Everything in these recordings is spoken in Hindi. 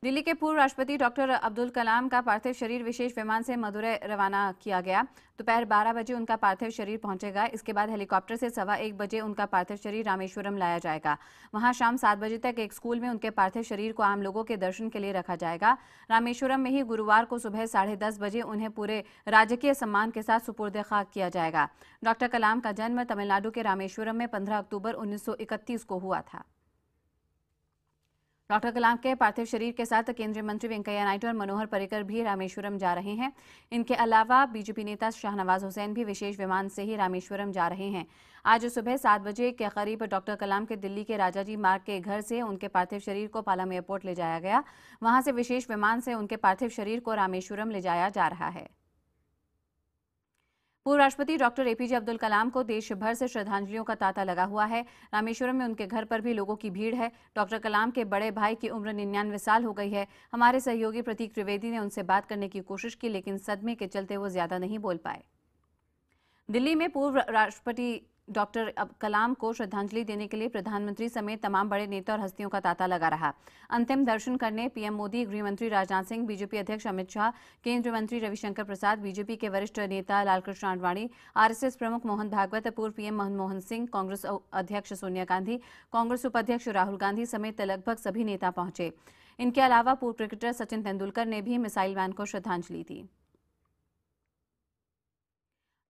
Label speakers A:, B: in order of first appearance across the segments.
A: दिल्ली के पूर्व राष्ट्रपति डॉक्टर अब्दुल कलाम का पार्थिव शरीर विशेष विमान से मदुरै रवाना किया गया। दोपहर 12 बजे उनका पार्थिव शरीर पहुंचेगा। इसके बाद हेलीकॉप्टर से 1:15 बजे उनका पार्थिव शरीर रामेश्वरम लाया जाएगा। वहां शाम 7 बजे तक एक स्कूल में उनके पार्थिव शरीर को आम लोगों के दर्शन के लिए रखा जाएगा। रामेश्वरम में ही गुरुवार को सुबह 10:30 बजे उन्हें पूरे राजकीय सम्मान के साथ सुपुर्द खाक किया जाएगा। डॉक्टर कलाम का जन्म तमिलनाडु के रामेश्वरम में 15 अक्टूबर 1931 को हुआ था। डॉक्टर कलाम के पार्थिव शरीर के साथ केंद्रीय मंत्री वेंकैया नायडू और मनोहर पर्रिकर भी रामेश्वरम जा रहे हैं। इनके अलावा बीजेपी नेता शाहनवाज हुसैन भी विशेष विमान से ही रामेश्वरम जा रहे हैं। आज सुबह 7 बजे के करीब डॉक्टर कलाम के दिल्ली के राजाजी मार्ग के घर से उनके पार्थिव शरीर को पालम एयरपोर्ट ले जाया गया। वहां से विशेष विमान से उनके पार्थिव शरीर को रामेश्वरम ले जाया जा रहा है। पूर्व राष्ट्रपति डॉक्टर एपीजे अब्दुल कलाम को देश भर से श्रद्धांजलियों का तांता लगा हुआ है। रामेश्वरम में उनके घर पर भी लोगों की भीड़ है। डॉक्टर कलाम के बड़े भाई की उम्र 99 साल हो गई है। हमारे सहयोगी प्रतीक त्रिवेदी ने उनसे बात करने की कोशिश की, लेकिन सदमे के चलते वो ज्यादा नहीं बोल पाए। दिल्ली में पूर्व राष्ट्रपति डॉक्टर कलाम को श्रद्धांजलि देने के लिए प्रधानमंत्री समेत तमाम बड़े नेता और हस्तियों का तांता लगा रहा। अंतिम दर्शन करने पीएम मोदी, गृह मंत्री राजनाथ सिंह, बीजेपी अध्यक्ष अमित शाह, केंद्रीय मंत्री रविशंकर प्रसाद, बीजेपी के वरिष्ठ नेता लालकृष्ण आडवाणी, आरएसएस प्रमुख मोहन भागवत, पूर्व पीएम मनमोहन सिंह, कांग्रेस अध्यक्ष सोनिया गांधी, कांग्रेस उपाध्यक्ष राहुल गांधी समेत लगभग सभी नेता पहुंचे। इनके अलावा पूर्व क्रिकेटर सचिन तेंदुलकर ने भी मिसाइल मैन को श्रद्धांजलि दी।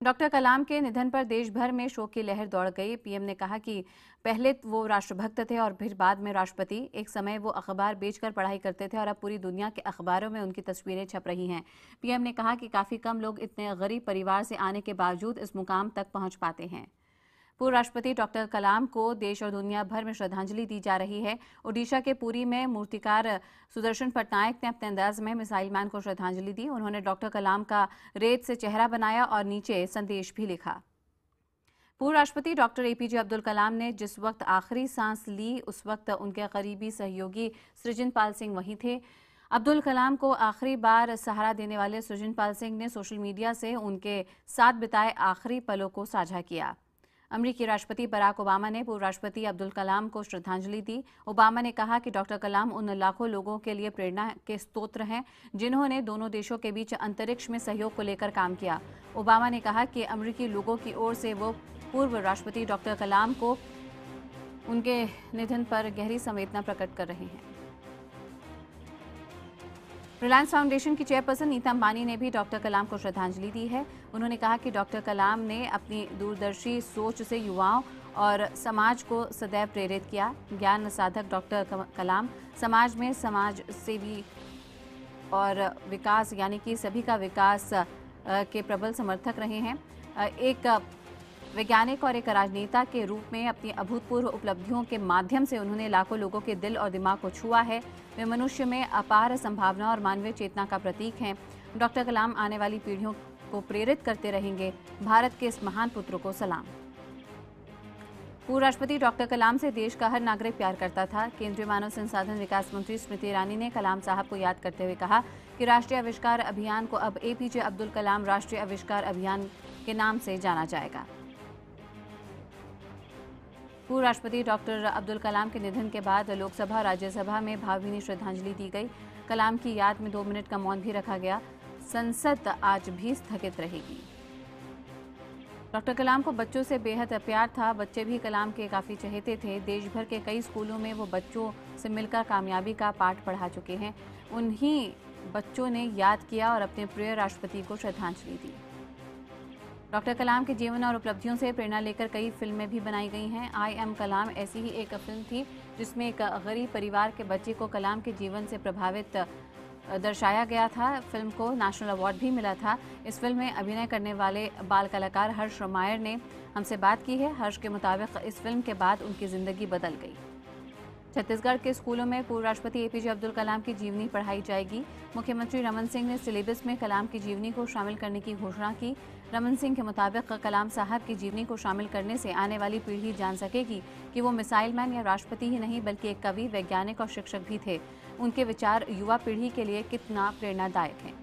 A: डॉक्टर कलाम के निधन पर देश भर में शोक की लहर दौड़ गई। पीएम ने कहा कि पहले वो राष्ट्रभक्त थे और फिर बाद में राष्ट्रपति। एक समय वो अखबार बेचकर पढ़ाई करते थे और अब पूरी दुनिया के अखबारों में उनकी तस्वीरें छप रही हैं। पीएम ने कहा कि काफ़ी कम लोग इतने गरीब परिवार से आने के बावजूद इस मुकाम तक पहुंच पाते हैं। पूर्व राष्ट्रपति डॉक्टर कलाम को देश और दुनिया भर में श्रद्धांजलि दी जा रही है। ओडिशा के पुरी में मूर्तिकार सुदर्शन पटनायक ने अपने अंदाज में मिसाइल मैन को श्रद्धांजलि दी। उन्होंने डॉक्टर कलाम का रेत से चेहरा बनाया और नीचे संदेश भी लिखा। पूर्व राष्ट्रपति डॉक्टर एपीजे अब्दुल कलाम ने जिस वक्त आखिरी सांस ली, उस वक्त उनके करीबी सहयोगी सृजनपाल सिंह वहीं थे। अब्दुल कलाम को आखिरी बार सहारा देने वाले सृजनपाल सिंह ने सोशल मीडिया से उनके साथ बिताए आखिरी पलों को साझा किया। अमेरिकी राष्ट्रपति बराक ओबामा ने पूर्व राष्ट्रपति अब्दुल कलाम को श्रद्धांजलि दी। ओबामा ने कहा कि डॉक्टर कलाम उन लाखों लोगों के लिए प्रेरणा के स्रोत हैं जिन्होंने दोनों देशों के बीच अंतरिक्ष में सहयोग को लेकर काम किया। ओबामा ने कहा कि अमेरिकी लोगों की ओर से वो पूर्व राष्ट्रपति डॉक्टर कलाम को उनके निधन पर गहरी संवेदना प्रकट कर रहे हैं। रिलायंस फाउंडेशन की चेयरपर्सन नीता अंबानी ने भी डॉक्टर कलाम को श्रद्धांजलि दी है। उन्होंने कहा कि डॉक्टर कलाम ने अपनी दूरदर्शी सोच से युवाओं और समाज को सदैव प्रेरित किया। ज्ञान साधक डॉक्टर कलाम समाज में समाज सेवी और विकास यानी कि सभी का विकास के प्रबल समर्थक रहे हैं। एक वैज्ञानिक और एक राजनेता के रूप में अपनी अभूतपूर्व उपलब्धियों के माध्यम से उन्होंने लाखों लोगों के दिल और दिमाग को छुआ है। वे मनुष्य में अपार संभावना और मानवीय चेतना का प्रतीक हैं। डॉक्टर कलाम आने वाली पीढ़ियों को प्रेरित करते रहेंगे। भारत के इस महान पुत्र को सलाम। पूर्व राष्ट्रपति डॉक्टर कलाम से देश का हर नागरिक प्यार करता था। केंद्रीय मानव संसाधन विकास मंत्री स्मृति ईरानी ने कलाम साहब को याद करते हुए कहा कि राष्ट्रीय आविष्कार अभियान को अब एपीजे अब्दुल कलाम राष्ट्रीय आविष्कार अभियान के नाम से जाना जाएगा। पूर्व राष्ट्रपति डॉक्टर अब्दुल कलाम के निधन के बाद लोकसभा और राज्यसभा में भावभीनी श्रद्धांजलि दी गई। कलाम की याद में 2 मिनट का मौन भी रखा गया। संसद आज भी स्थगित रहेगी। डॉक्टर कलाम को बच्चों से बेहद प्यार था। बच्चे भी कलाम के काफ़ी चहेते थे। देश भर के कई स्कूलों में वो बच्चों से मिलकर कामयाबी का पाठ पढ़ा चुके हैं। उन्हीं बच्चों ने याद किया और अपने प्रिय राष्ट्रपति को श्रद्धांजलि दी। डॉक्टर कलाम के जीवन और उपलब्धियों से प्रेरणा लेकर कई फिल्में भी बनाई गई हैं। आई एम कलाम ऐसी ही एक फिल्म थी जिसमें एक गरीब परिवार के बच्चे को कलाम के जीवन से प्रभावित दर्शाया गया था। फिल्म को नेशनल अवार्ड भी मिला था। इस फिल्म में अभिनय करने वाले बाल कलाकार हर्ष रामायर ने हमसे बात की है। हर्ष के मुताबिक इस फिल्म के बाद उनकी ज़िंदगी बदल गई। छत्तीसगढ़ के स्कूलों में पूर्व राष्ट्रपति एपीजे अब्दुल कलाम की जीवनी पढ़ाई जाएगी। मुख्यमंत्री रमन सिंह ने सिलेबस में कलाम की जीवनी को शामिल करने की घोषणा की। रमन सिंह के मुताबिक कलाम साहब की जीवनी को शामिल करने से आने वाली पीढ़ी जान सकेगी कि वो मिसाइल मैन या राष्ट्रपति ही नहीं बल्कि एक कवि, वैज्ञानिक और शिक्षक भी थे। उनके विचार युवा पीढ़ी के लिए कितना प्रेरणादायक हैं।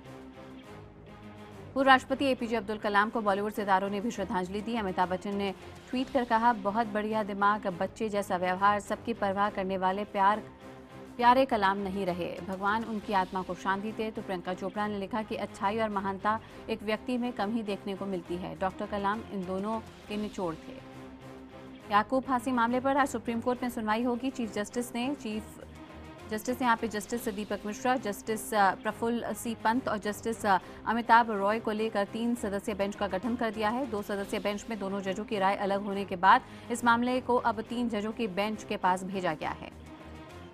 A: पूर्व राष्ट्रपति एपीजे अब्दुल कलाम को बॉलीवुड सितारों ने भी श्रद्धांजलि दी। अमिताभ बच्चन ने ट्वीट कर कहा, बहुत बढ़िया दिमाग, बच्चे जैसा व्यवहार, सबकी परवाह करने वाले, प्यार प्यारे कलाम नहीं रहे, भगवान उनकी आत्मा को शांति दे। तो प्रियंका चोपड़ा ने लिखा कि अच्छाई और महानता एक व्यक्ति में कम ही देखने को मिलती है। डॉक्टर कलाम इन दोनों के निचोड़ थे। याकूब फांसी मामले पर आज सुप्रीम कोर्ट में सुनवाई होगी। चीफ जस्टिस यहाँ पे जस्टिस दीपक मिश्रा, जस्टिस प्रफुल्ल सी पंत और जस्टिस अमिताभ रॉय को लेकर 3 सदस्यीय बेंच का गठन कर दिया है। 2 सदस्यीय बेंच में दोनों जजों की राय अलग होने के बाद इस मामले को अब 3 जजों की बेंच के पास भेजा गया है।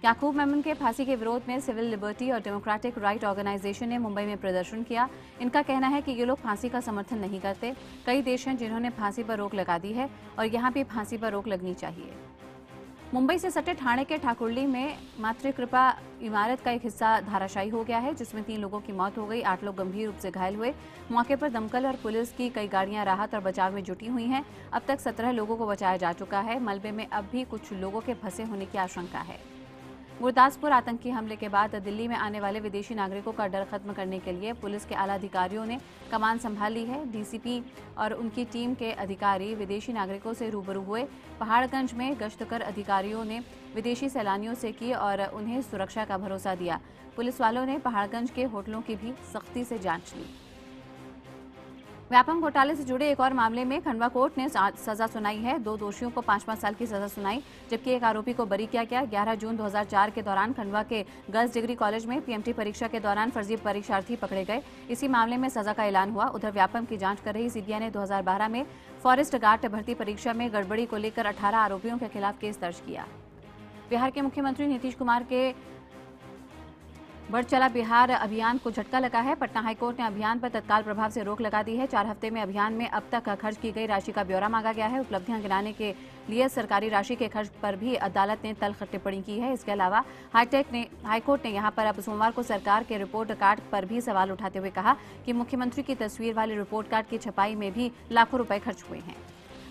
A: याकूब मेमन के फांसी के विरोध में सिविल लिबर्टी और डेमोक्रेटिक राइट ऑर्गेनाइजेशन ने मुंबई में प्रदर्शन किया। इनका कहना है कि ये लोग फांसी का समर्थन नहीं करते। कई देश हैं जिन्होंने फांसी पर रोक लगा दी है और यहाँ भी फांसी पर रोक लगनी चाहिए। मुंबई से सटे ठाणे के ठाकुरली में मातृकृपा इमारत का एक हिस्सा धाराशायी हो गया है, जिसमें 3 लोगों की मौत हो गई। 8 लोग गंभीर रूप से घायल हुए। मौके पर दमकल और पुलिस की कई गाड़ियां राहत और बचाव में जुटी हुई हैं। अब तक 17 लोगों को बचाया जा चुका है। मलबे में अब भी कुछ लोगों के फंसे होने की आशंका है। गुरदासपुर आतंकी हमले के बाद दिल्ली में आने वाले विदेशी नागरिकों का डर खत्म करने के लिए पुलिस के आला अधिकारियों ने कमान संभाल ली है। डीसीपी और उनकी टीम के अधिकारी विदेशी नागरिकों से रूबरू हुए। पहाड़गंज में गश्त कर अधिकारियों ने विदेशी सैलानियों से की और उन्हें सुरक्षा का भरोसा दिया। पुलिस वालों ने पहाड़गंज के होटलों की भी सख्ती से जांच ली। व्यापम घोटाले से जुड़े एक और मामले में खंडवा कोर्ट ने सजा सुनाई है। 2 दोषियों को 5-5 साल की सजा सुनाई, जबकि एक आरोपी को बरी किया गया। 11 जून 2004 के दौरान खंडवा के गर्ल्स डिग्री कॉलेज में पीएमटी परीक्षा के दौरान फर्जी परीक्षार्थी पकड़े गए। इसी मामले में सजा का ऐलान हुआ। उधर व्यापम की जांच कर रही सीबीआई ने 2012 में फॉरेस्ट गार्ड भर्ती परीक्षा में गड़बड़ी को लेकर 18 आरोपियों के खिलाफ केस दर्ज किया। बिहार के मुख्यमंत्री नीतीश कुमार के बढ़ चला बिहार अभियान को झटका लगा है। पटना हाईकोर्ट ने अभियान पर तत्काल प्रभाव से रोक लगा दी है। 4 हफ्ते में अभियान में अब तक खर्च की गई राशि का ब्यौरा मांगा गया है। उपलब्धियां गिनाने के लिए सरकारी राशि के खर्च पर भी अदालत ने तल्ख टिप्पणी की है। इसके अलावा हाईकोर्ट ने यहां पर अब सोमवार को सरकार के रिपोर्ट कार्ड पर भी सवाल उठाते हुए कहा कि मुख्यमंत्री की तस्वीर वाले रिपोर्ट कार्ड की छपाई में भी लाखों रुपए खर्च हुए हैं।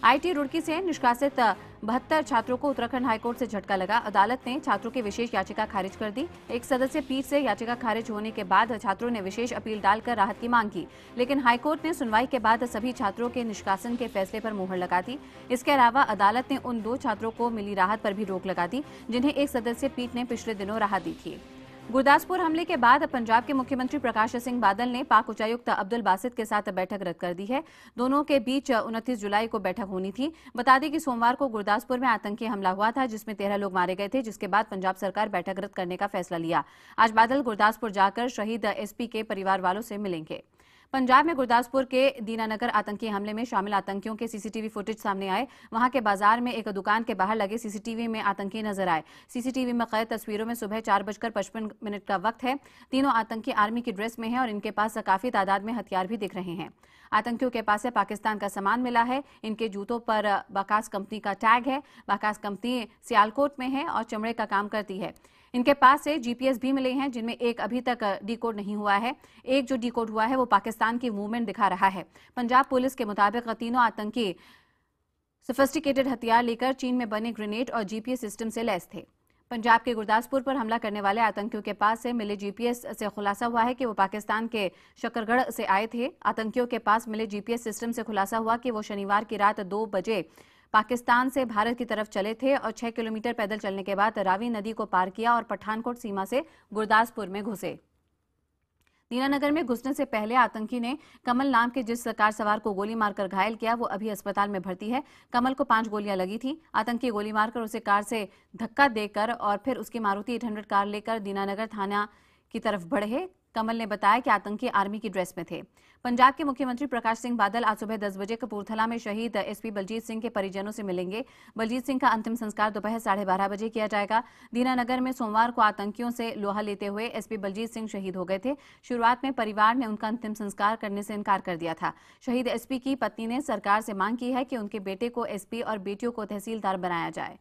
A: आईटी रुड़की से निष्कासित 72 छात्रों को उत्तराखंड हाईकोर्ट से झटका लगा। अदालत ने छात्रों की विशेष याचिका खारिज कर दी। एक सदस्यीय पीठ से याचिका खारिज होने के बाद छात्रों ने विशेष अपील डालकर राहत की मांग की, लेकिन हाईकोर्ट ने सुनवाई के बाद सभी छात्रों के निष्कासन के फैसले पर मुहर लगा दी। इसके अलावा अदालत ने उन 2 छात्रों को मिली राहत पर भी रोक लगा दी, जिन्हें एक सदस्यीय पीठ ने पिछले दिनों राहत दी थी। गुरदासपुर हमले के बाद पंजाब के मुख्यमंत्री प्रकाश सिंह बादल ने पाक उच्चायुक्त अब्दुल बासित के साथ बैठक रद्द कर दी है। दोनों के बीच 29 जुलाई को बैठक होनी थी। बता दें कि सोमवार को गुरदासपुर में आतंकी हमला हुआ था, जिसमें 13 लोग मारे गए थे, जिसके बाद पंजाब सरकार बैठक रद्द करने का फैसला लिया। आज बादल गुरदासपुर जाकर शहीद एसपी के परिवार वालों से मिलेंगे। पंजाब में गुरदासपुर के दीनानगर आतंकी हमले में शामिल आतंकियों के सीसीटीवी फुटेज सामने आए। वहां के बाजार में एक दुकान के बाहर लगे सीसीटीवी में आतंकी नजर आए। सीसीटीवी में कैद तस्वीरों में सुबह 4:55 का वक्त है। तीनों आतंकी आर्मी की ड्रेस में हैं और इनके पास काफी तादाद में हथियार भी दिख रहे हैं। आतंकियों के पास से पाकिस्तान का सामान मिला है। इनके जूतों पर बाकास कंपनी का टैग है। बाकास कंपनी सियालकोट में है और चमड़े का काम करती है। इनके पास से जीपीएस भी मिले हैं, जिनमें एक अभी तक डिकोड नहीं हुआ है। एक जो डिकोड हुआ है वो पाकिस्तान की मूवमेंट दिखा रहा है। पंजाब पुलिस के मुताबिक तीनों आतंकी सोफिस्टिकेटेड हथियार लेकर चीन में बने ग्रेनेड और जीपीएस सिस्टम से लैस थे। पंजाब के गुरदासपुर पर हमला करने वाले आतंकियों के पास से मिले जीपीएस से खुलासा हुआ है कि वो पाकिस्तान के शकरगढ़ से आए थे। आतंकियों के पास मिले जीपीएस सिस्टम से खुलासा हुआ कि वो शनिवार की रात 2 बजे पाकिस्तान से भारत की तरफ चले थे और 6 किलोमीटर पैदल चलने के बाद रावी नदी को पार किया और पठानकोट सीमा से गुरदासपुर में घुसे। दीनानगर में घुसने से पहले आतंकी ने कमल नाम के जिस कार सवार को गोली मारकर घायल किया, वो अभी अस्पताल में भर्ती है। कमल को 5 गोलियां लगी थी। आतंकी गोली मारकर उसे कार से धक्का देकर और फिर उसकी मारुति 800 कार लेकर दीनानगर थाना की तरफ बढ़े। कमल ने बताया कि आतंकी आर्मी की ड्रेस में थे। पंजाब के मुख्यमंत्री प्रकाश सिंह बादल आज सुबह 10 बजे कपूरथला में शहीद एसपी बलजीत सिंह के परिजनों से मिलेंगे। बलजीत सिंह का अंतिम संस्कार दोपहर 12:30 बजे किया जाएगा। दीनानगर में सोमवार को आतंकियों से लोहा लेते हुए एसपी बलजीत सिंह शहीद हो गए थे। शुरुआत में परिवार ने उनका अंतिम संस्कार करने से इनकार कर दिया था। शहीद एसपी की पत्नी ने सरकार से मांग की है कि उनके बेटे को एसपी और बेटियों को तहसीलदार बनाया जाए।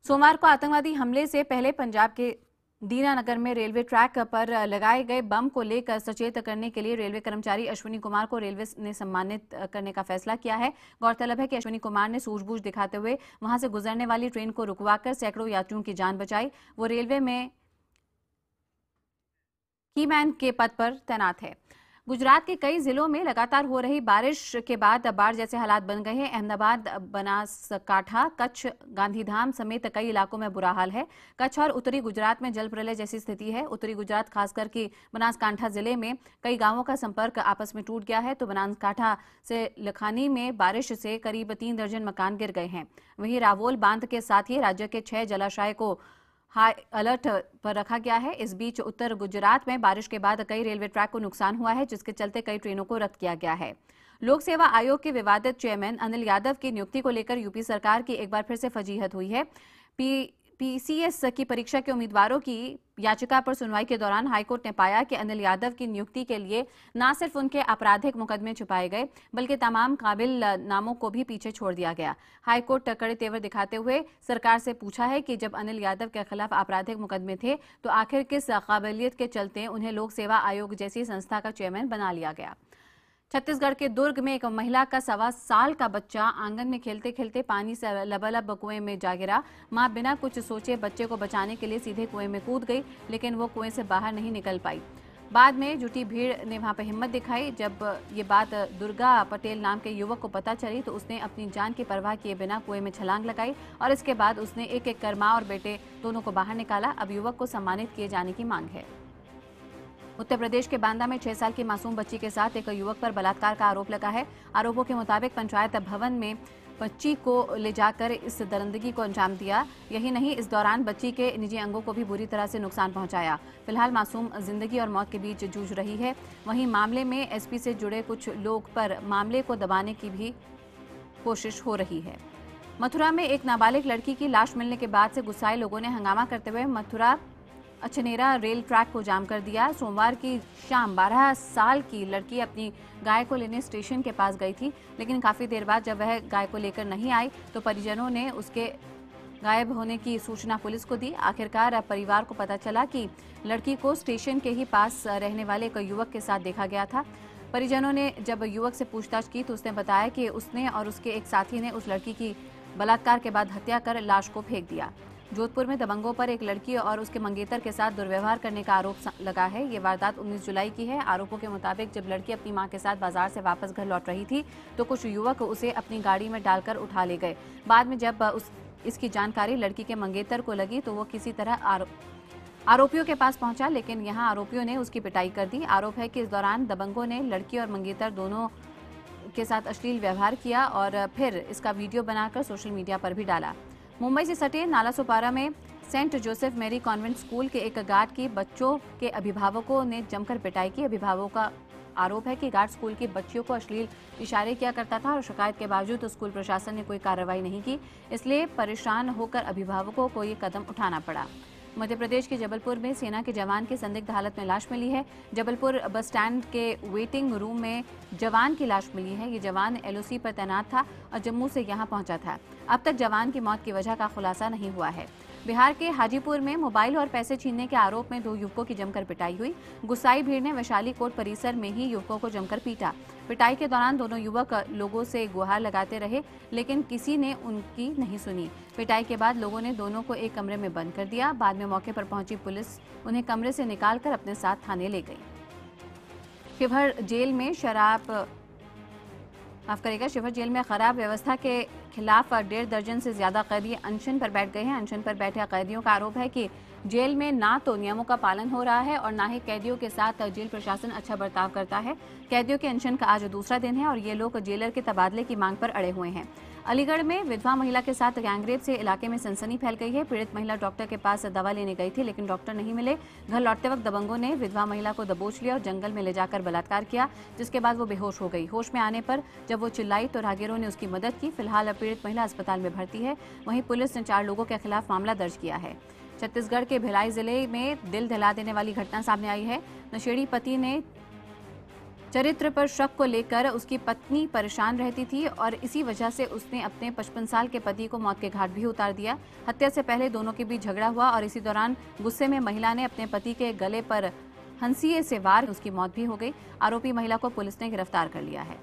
A: सोमवार को आतंकवादी हमले से पहले पंजाब के दीनानगर में रेलवे ट्रैक पर लगाए गए बम को लेकर सचेत करने के लिए रेलवे कर्मचारी अश्विनी कुमार को रेलवे ने सम्मानित करने का फैसला किया है। गौरतलब है कि अश्विनी कुमार ने सूझबूझ दिखाते हुए वहां से गुजरने वाली ट्रेन को रुकवाकर सैकड़ों यात्रियों की जान बचाई। वो रेलवे में कीमैन के पद पर तैनात है। गुजरात के कई जिलों में लगातार हो रही बारिश के बाद बाढ़ जैसे हालात बन गए हैं। अहमदाबाद, बनासकांठा, कच्छ, गांधीधाम समेत कई इलाकों में बुरा हाल है। कच्छ और उत्तरी गुजरात में जल प्रलय जैसी स्थिति है। उत्तरी गुजरात खासकर कि बनासकांठा जिले में कई गांवों का संपर्क आपस में टूट गया है, तो बनासकांठा से लखानी में बारिश से करीब 3 दर्जन मकान गिर गए हैं। वहीं रावोल बांध के साथ ही राज्य के 6 जलाशय को हाई अलर्ट पर रखा गया है। इस बीच उत्तर गुजरात में बारिश के बाद कई रेलवे ट्रैक को नुकसान हुआ है, जिसके चलते कई ट्रेनों को रद्द किया गया है। लोक सेवा आयोग के विवादित चेयरमैन अनिल यादव की नियुक्ति को लेकर यूपी सरकार की एक बार फिर से फजीहत हुई है। पीसीएस की परीक्षा के उम्मीदवारों की याचिका पर सुनवाई के दौरान हाईकोर्ट ने पाया कि अनिल यादव की नियुक्ति के लिए न सिर्फ उनके आपराधिक मुकदमे छुपाए गए, बल्कि तमाम काबिल नामों को भी पीछे छोड़ दिया गया। हाईकोर्ट कड़े तेवर दिखाते हुए सरकार से पूछा है कि जब अनिल यादव के खिलाफ आपराधिक मुकदमे थे तो आखिर किस काबिलियत के चलते उन्हें लोक सेवा आयोग जैसी संस्था का चेयरमैन बना लिया गया। छत्तीसगढ़ के दुर्ग में एक महिला का 1.25 साल का बच्चा आंगन में खेलते खेलते पानी से लबालब कुएं में जा गिरा। मां बिना कुछ सोचे बच्चे को बचाने के लिए सीधे कुएं में कूद गई, लेकिन वो कुएं से बाहर नहीं निकल पाई। बाद में जुटी भीड़ ने वहां पर हिम्मत दिखाई। जब ये बात दुर्गा पटेल नाम के युवक को पता चली तो उसने अपनी जान की परवाह किए बिना कुएं में छलांग लगाई और इसके बाद उसने एक एक कर मां और बेटे दोनों को बाहर निकाला। अब युवक को सम्मानित किए जाने की मांग है। उत्तर प्रदेश के बांदा में 6 साल की मासूम बच्ची के साथ एक युवक पर बलात्कार का आरोप लगा है। आरोपों के मुताबिक पंचायत भवन में बच्ची को ले जाकर इस दरिंदगी को अंजाम दिया। यही नहीं, इस दौरान बच्ची के निजी अंगों को भी बुरी तरह से नुकसान पहुंचाया। फिलहाल मासूम जिंदगी और मौत के बीच जूझ रही है। वहीं मामले में एसपी से जुड़े कुछ लोग पर मामले को दबाने की भी कोशिश हो रही है। मथुरा में एक नाबालिग लड़की की लाश मिलने के बाद से गुस्साए लोगों ने हंगामा करते हुए मथुरा अछनेरा रेल ट्रैक को जाम कर दिया। सोमवार की शाम 12 साल की लड़की अपनी गाय को लेने स्टेशन के पास गई थी, लेकिन काफ़ी देर बाद जब वह गाय को लेकर नहीं आई तो परिजनों ने उसके गायब होने की सूचना पुलिस को दी। आखिरकार परिवार को पता चला कि लड़की को स्टेशन के ही पास रहने वाले एक युवक के साथ देखा गया था। परिजनों ने जब युवक से पूछताछ की तो उसने बताया कि उसने और उसके एक साथी ने उस लड़की की बलात्कार के बाद हत्या कर लाश को फेंक दिया। जोधपुर में दबंगों पर एक लड़की और उसके मंगेतर के साथ दुर्व्यवहार करने का आरोप लगा है। ये वारदात 19 जुलाई की है। आरोपों के मुताबिक जब लड़की अपनी मां के साथ बाजार से वापस घर लौट रही थी तो कुछ युवक उसे अपनी गाड़ी में डालकर उठा ले गए। बाद में जब इसकी जानकारी लड़की के मंगेतर को लगी तो वो किसी तरह आरोपियों के पास पहुंचा, लेकिन यहां आरोपियों ने उसकी पिटाई कर दी। आरोप है कि इस दौरान दबंगों ने लड़की और मंगेतर दोनों के साथ अश्लील व्यवहार किया और फिर इसका वीडियो बनाकर सोशल मीडिया पर भी डाला। मुंबई से सटे नालासोपारा में Saint Joseph Mary convent school के एक गार्ड की बच्चों के अभिभावकों ने जमकर पिटाई की। अभिभावकों का आरोप है कि गार्ड स्कूल की बच्चियों को अश्लील इशारे किया करता था और शिकायत के बावजूद तो स्कूल प्रशासन ने कोई कार्रवाई नहीं की। इसलिए परेशान होकर अभिभावकों को ये कदम उठाना पड़ा। मध्य प्रदेश के जबलपुर में सेना के जवान की संदिग्ध हालत में लाश मिली है। जबलपुर बस स्टैंड के वेटिंग रूम में जवान की लाश मिली है। ये जवान एलओसी पर तैनात था और जम्मू से यहां पहुंचा था। अब तक जवान की मौत की वजह का खुलासा नहीं हुआ है। बिहार के हाजीपुर में मोबाइल और पैसे छीनने के आरोप में 2 युवकों की जमकर पिटाई हुई। गुस्साई भीड़ ने वैशाली कोर्ट परिसर में ही युवकों को जमकर पीटा। पिटाई के दौरान दोनों युवक लोगों से गुहार लगाते रहे, लेकिन किसी ने उनकी नहीं सुनी। पिटाई के बाद लोगों ने दोनों को एक कमरे में बंद कर दिया। बाद में मौके पर पहुंची पुलिस उन्हें कमरे से निकालकर अपने साथ थाने ले गई। शिवहर जेल में शिवहर जेल में खराब व्यवस्था के खिलाफ 1.5 दर्जन से ज्यादा कैदी अनशन पर बैठ गए हैं। अनशन पर बैठे कैदियों का आरोप है कि जेल में ना तो नियमों का पालन हो रहा है और ना ही कैदियों के साथ जेल प्रशासन अच्छा बर्ताव करता है। कैदियों के अनशन का आज दूसरा दिन है और ये लोग जेलर के तबादले की मांग पर अड़े हुए हैं। अलीगढ़ में विधवा महिला के साथ गैंगरेप से इलाके में सनसनी फैल गई है। पीड़ित महिला डॉक्टर के पास दवा लेने गई थी, लेकिन डॉक्टर नहीं मिले। घर लौटते वक्त दबंगों ने विधवा महिला को दबोच लिया और जंगल में ले जाकर बलात्कार किया, जिसके बाद वो बेहोश हो गई। होश में आने पर जब वो चिल्लाई तो राहगीरों ने उसकी मदद की। फिलहाल पीड़ित महिला अस्पताल में भर्ती है। वहीं पुलिस ने 4 लोगों के खिलाफ मामला दर्ज किया है। छत्तीसगढ़ के भिलाई जिले में दिल दहला देने वाली घटना सामने आई है। नशेड़ी पति ने चरित्र पर शक को लेकर उसकी पत्नी परेशान रहती थी और इसी वजह से उसने अपने 55 साल के पति को मौत के घाट भी उतार दिया। हत्या से पहले दोनों के बीच झगड़ा हुआ और इसी दौरान गुस्से में महिला ने अपने पति के गले पर हंसिए से वार, उसकी मौत भी हो गई। आरोपी महिला को पुलिस ने गिरफ्तार कर लिया है।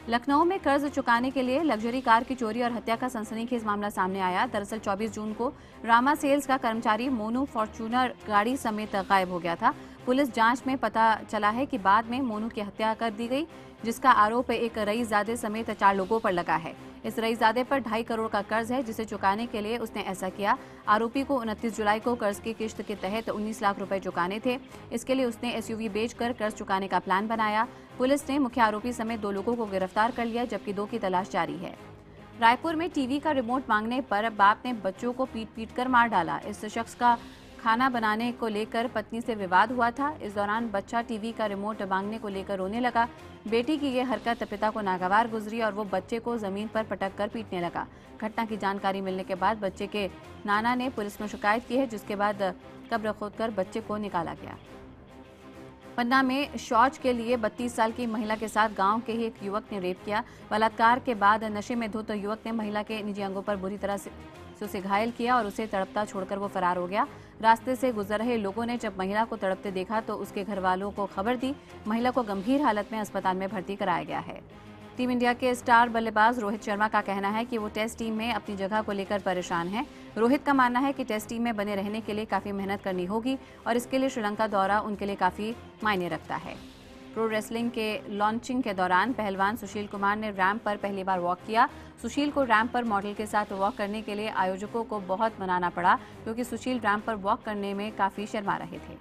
A: लखनऊ में कर्ज चुकाने के लिए लग्जरी कार की चोरी और हत्या का सनसनीखेज मामला सामने आया। दरअसल 24 जून को रामा सेल्स का कर्मचारी मोनू फॉर्च्यूनर गाड़ी समेत गायब हो गया था। पुलिस जांच में पता चला है कि बाद में मोनू की हत्या कर दी गई, जिसका आरोप एक रईसजादे समेत 4 लोगों पर लगा है। इस रईसजादे पर 2.5 करोड़ का कर्ज है, जिसे चुकाने के लिए उसने ऐसा किया। आरोपी को 29 जुलाई को कर्ज की किश्त के तहत 19 लाख रुपए चुकाने थे। इसके लिए उसने एसयूवी बेचकर कर्ज चुकाने का प्लान बनाया। पुलिस ने मुख्य आरोपी समेत 2 लोगों को गिरफ्तार कर लिया, जबकि 2 की तलाश जारी है। रायपुर में टीवी का रिमोट मांगने पर बाप ने बच्चों को पीट कर मार डाला। इस शख्स का खाना बनाने को लेकर पत्नी से विवाद हुआ था। इस दौरान बच्चा टीवी का रिमोट मांगने को लेकर रोने लगा। बेटी की ये हरकत पिता को नागवार गुजरी और वो बच्चे को जमीन पर पटक कर पीटने लगा। घटना की जानकारी मिलने के बाद बच्चे के नाना ने पुलिस में शिकायत की है, जिसके बाद कब्र खोदकर बच्चे को निकाला गया। पन्ना में शौच के लिए 32 साल की महिला के साथ गांव के ही एक युवक ने रेप किया। बलात्कार के बाद नशे में धुत युवक ने महिला के निजी अंगों पर बुरी तरह से उसे घायल किया और उसे तड़पता छोड़कर वो फरार हो गया। रास्ते से गुजर रहे लोगों ने जब महिला को तड़पते देखा तो उसके घर वालों को खबर दी। महिला को गंभीर हालत में अस्पताल में भर्ती कराया गया है। टीम इंडिया के स्टार बल्लेबाज रोहित शर्मा का कहना है कि वो टेस्ट टीम में अपनी जगह को लेकर परेशान हैं। रोहित का मानना है कि टेस्ट टीम में बने रहने के लिए काफ़ी मेहनत करनी होगी और इसके लिए श्रीलंका दौरा उनके लिए काफ़ी मायने रखता है। प्रो रेसलिंग के लॉन्चिंग के दौरान पहलवान सुशील कुमार ने रैंप पर पहली बार वॉक किया। सुशील को रैंप पर मॉडल के साथ वॉक करने के लिए आयोजकों को बहुत मनाना पड़ा, क्योंकि सुशील रैंप पर वॉक करने में काफ़ी शर्मा रहे थे।